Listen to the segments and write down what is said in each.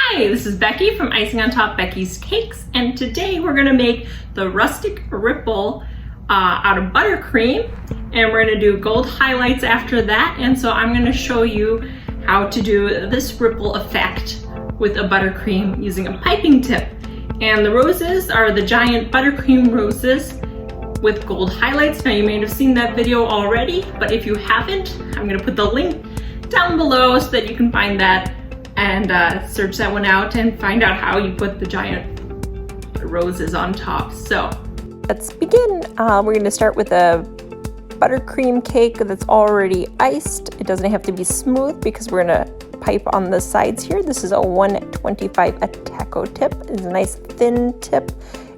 Hi, this is Becky from Icing on Top Becky's Cakes, and today we're going to make the Rustic Ripple out of buttercream, and we're going to do gold highlights after that. And so I'm going to show you how to do this ripple effect with a buttercream using a piping tip. And the roses are the giant buttercream roses with gold highlights. Now you may have seen that video already, but if you haven't, I'm going to put the link down below so that you can find that and search that one out and find out how you put the giant roses on top. So let's begin. We're going to start with a buttercream cake that's already iced. It doesn't have to be smooth because we're going to pipe on the sides here. This is a 125 taco tip. It's a nice thin tip.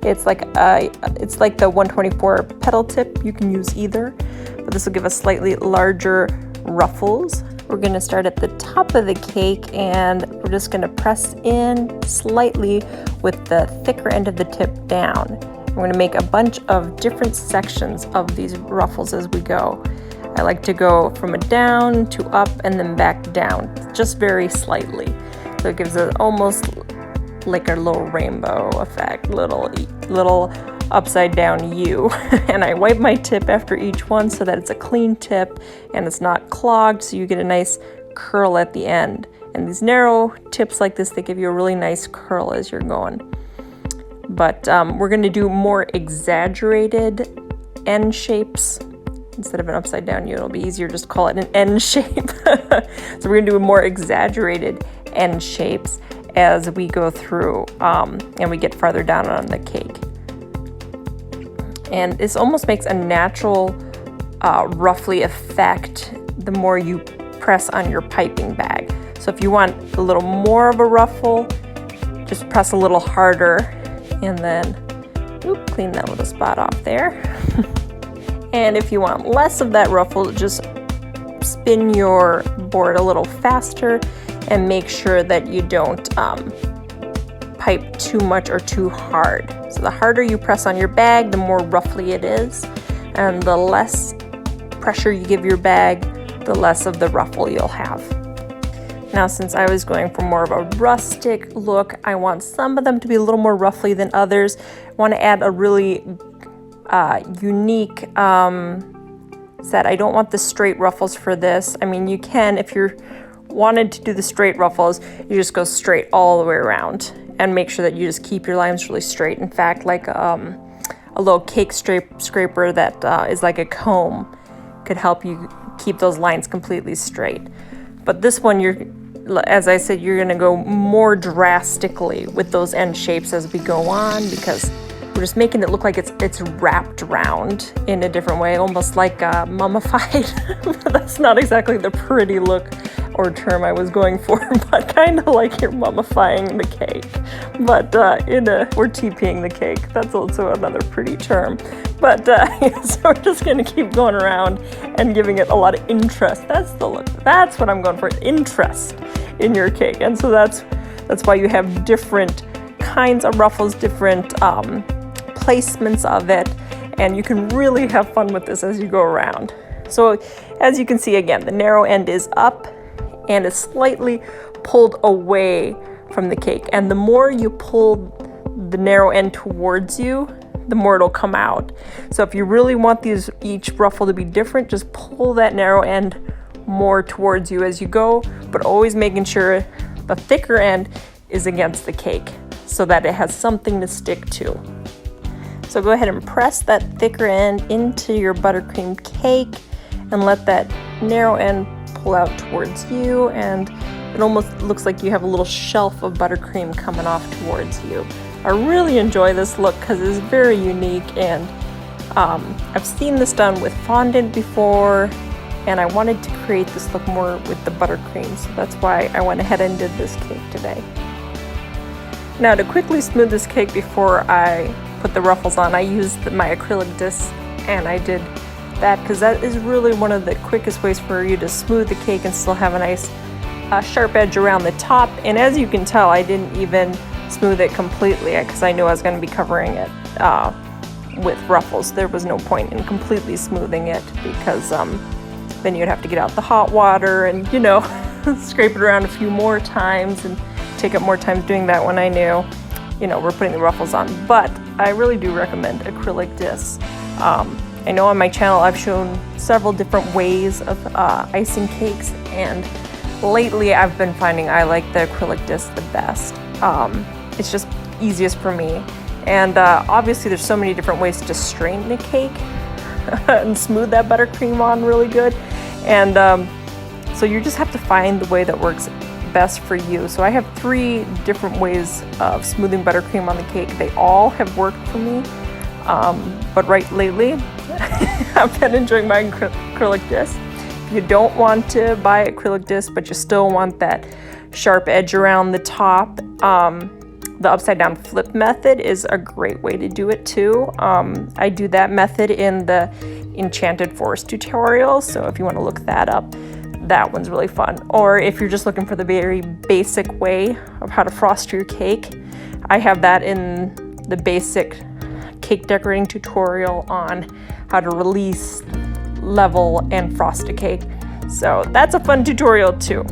It's like the 124 petal tip. You can use either, but this will give us slightly larger ruffles. We're going to start at the top of the cake, and we're just going to press in slightly with the thicker end of the tip down. We're going to make a bunch of different sections of these ruffles as we go. I like to go from a down to up and then back down, just very slightly. So it gives it almost like a little rainbow effect, little upside down U. And I wipe my tip after each one so that it's a clean tip and it's not clogged, so you get a nice curl at the end. And these narrow tips like this, they give you a really nice curl as you're going. But we're going to do more exaggerated end shapes. Instead of an upside down U, it'll be easier just call it an end shape. So we're going to do more exaggerated end shapes as we go through and we get farther down on the cake. And this almost makes a natural ruffly effect the more you press on your piping bag. So if you want a little more of a ruffle, just press a little harder and then clean that little spot off there. And if you want less of that ruffle, just spin your board a little faster and make sure that you don't pipe too much or too hard. So the harder you press on your bag, the more ruffly it is, and the less pressure you give your bag, the less of the ruffle you'll have. Now, since I was going for more of a rustic look, I want some of them to be a little more ruffly than others. I want to add a really unique set. I don't want the straight ruffles for this. I mean, you can, if you're wanted to do the straight ruffles, you just go straight all the way around and make sure that you just keep your lines really straight. In fact, like a little cake scraper that is like a comb could help you keep those lines completely straight. But this one, as I said, you're gonna go more drastically with those end shapes as we go on, because we're just making it look like it's wrapped around in a different way, almost like mummified. That's not exactly the pretty look or term I was going for, but kind of like you're mummifying the cake. But we're TPing the cake. That's also another pretty term. But so we're just gonna keep going around and giving it a lot of interest. That's the look. That's what I'm going for, interest in your cake. And so that's why you have different kinds of ruffles, different placements of it, and you can really have fun with this as you go around. So as you can see, again, the narrow end is up and is slightly pulled away from the cake, and the more you pull the narrow end towards you, the more it'll come out. So if you really want each ruffle to be different, just pull that narrow end more towards you as you go, but always making sure the thicker end is against the cake so that it has something to stick to. So go ahead and press that thicker end into your buttercream cake and let that narrow end pull out towards you, and it almost looks like you have a little shelf of buttercream coming off towards you. I really enjoy this look because it's very unique, and I've seen this done with fondant before, and I wanted to create this look more with the buttercream, so that's why I went ahead and did this cake today. Now, to quickly smooth this cake before I put the ruffles on, I used my acrylic disc, and I did that because that is really one of the quickest ways for you to smooth the cake and still have a nice sharp edge around the top. And as you can tell, I didn't even smooth it completely because I knew I was going to be covering it with ruffles. There was no point in completely smoothing it because then you'd have to get out the hot water and, scrape it around a few more times, and take up more time doing that when I knew, you know, we're putting the ruffles on. But I really do recommend acrylic discs. I know on my channel I've shown several different ways of icing cakes, and lately I've been finding I like the acrylic disc the best. It's just easiest for me. And obviously there's so many different ways to strain the cake and smooth that buttercream on really good. And so you just have to find the way that works best for you. So I have 3 different ways of smoothing buttercream on the cake. They all have worked for me. But right lately, I've been enjoying my acrylic disc. If you don't want to buy acrylic disc, but you still want that sharp edge around the top, the upside down flip method is a great way to do it too. I do that method in the Enchanted Forest tutorial, so if you want to look that up, that one's really fun. Or if you're just looking for the very basic way of how to frost your cake, I have that in the basic cake decorating tutorial on how to release, level, and frost a cake. So that's a fun tutorial too.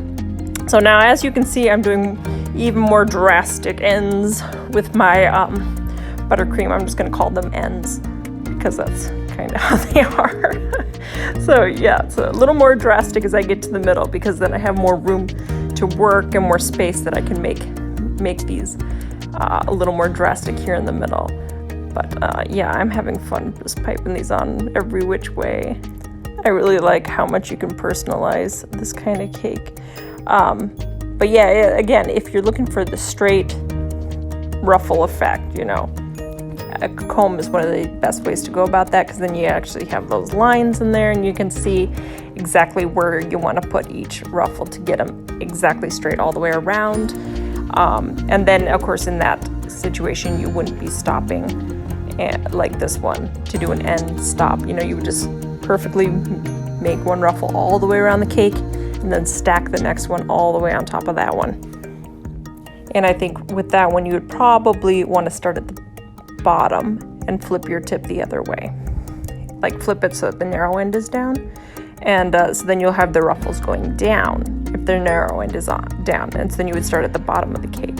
So now, as you can see, I'm doing even more drastic ends with my buttercream. I'm just gonna call them ends because that's kind of how they are. So yeah, it's a little more drastic as I get to the middle, because then I have more room to work and more space that I can make these a little more drastic here in the middle. But yeah, I'm having fun just piping these on every which way. I really like how much you can personalize this kind of cake. But yeah, again, if you're looking for the straight ruffle effect, you know, a comb is one of the best ways to go about that, because then you actually have those lines in there and you can see exactly where you want to put each ruffle to get them exactly straight all the way around. And then, of course, in that situation, you wouldn't be stopping like this one to do an end stop. You know, you would just perfectly make one ruffle all the way around the cake and then stack the next one all the way on top of that one. And I think with that one, you would probably want to start at the bottom and flip your tip the other way. Like flip it so that the narrow end is down. And so then you'll have the ruffles going down if the narrow end is down. And so then you would start at the bottom of the cake.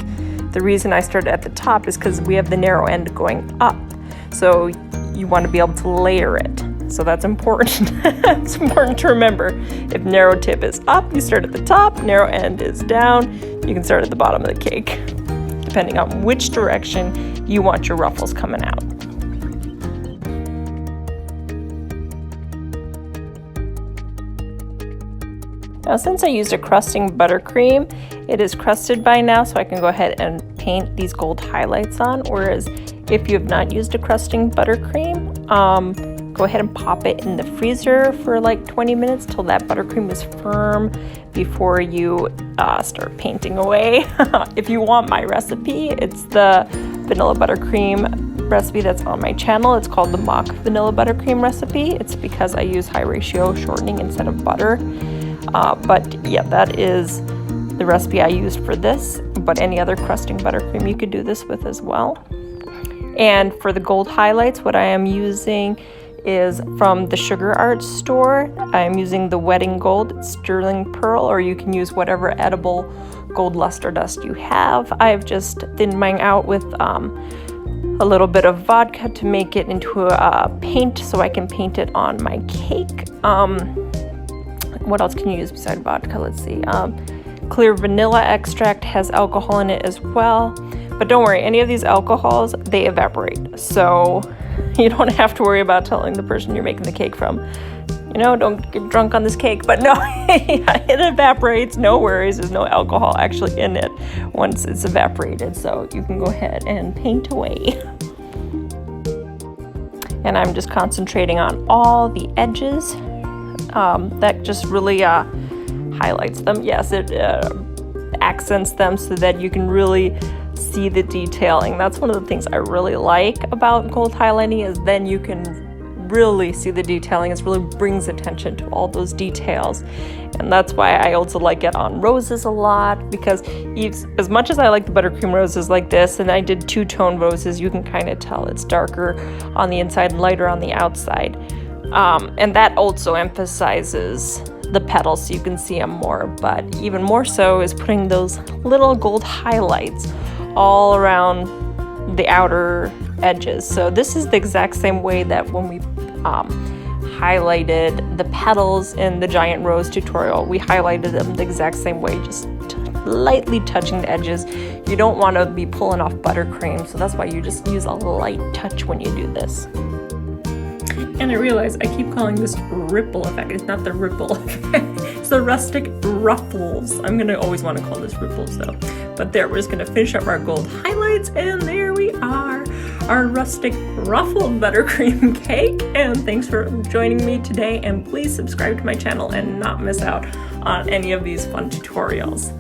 The reason I started at the top is because we have the narrow end going up. So you want to be able to layer it. So that's important. It's important to remember. If narrow tip is up, you start at the top. Narrow end is down, you can start at the bottom of the cake, depending on which direction you want your ruffles coming out. Now, since I used a crusting buttercream, it is crusted by now, so I can go ahead and paint these gold highlights on. Whereas if you have not used a crusting buttercream, go ahead and pop it in the freezer for like 20 minutes till that buttercream is firm before you start painting away. If you want my recipe, it's the vanilla buttercream recipe that's on my channel. It's called the mock vanilla buttercream recipe. It's because I use high ratio shortening instead of butter. But yeah, that is the recipe I used for this, but any other crusting buttercream you could do this with as well. And for the gold highlights, what I am using is from the Sugar Art store. I'm using the Wedding Gold Sterling Pearl, or you can use whatever edible gold luster dust you have. I've just thinned mine out with a little bit of vodka to make it into a paint so I can paint it on my cake. What else can you use besides vodka? Let's see. Clear vanilla extract has alcohol in it as well. But don't worry, any of these alcohols, they evaporate. So you don't have to worry about telling the person you're making the cake from, you know, don't get drunk on this cake. But no, it evaporates, no worries. There's no alcohol actually in it once it's evaporated. So you can go ahead and paint away. And I'm just concentrating on all the edges. That just really highlights them. Yes, it accents them so that you can really see the detailing. That's one of the things I really like about gold highlighting, is then you can really see the detailing. It really brings attention to all those details. And that's why I also like it on roses a lot, because as much as I like the buttercream roses like this, and I did two-tone roses, you can kind of tell it's darker on the inside and lighter on the outside. And that also emphasizes the petals so you can see them more, but even more so is putting those little gold highlights all around the outer edges. So this is the exact same way that when we highlighted the petals in the giant rose tutorial, we highlighted them the exact same way, just lightly touching the edges. You don't want to be pulling off buttercream, so that's why you just use a light touch when you do this. And I realize I keep calling this ripple effect. It's not the ripple effect. It's the Rustic Ruffles. I'm gonna always want to call this ripples though. But there, we're just gonna finish up our gold highlights, and there we are, our Rustic Ruffled Buttercream Cake. And thanks for joining me today, and please subscribe to my channel and not miss out on any of these fun tutorials.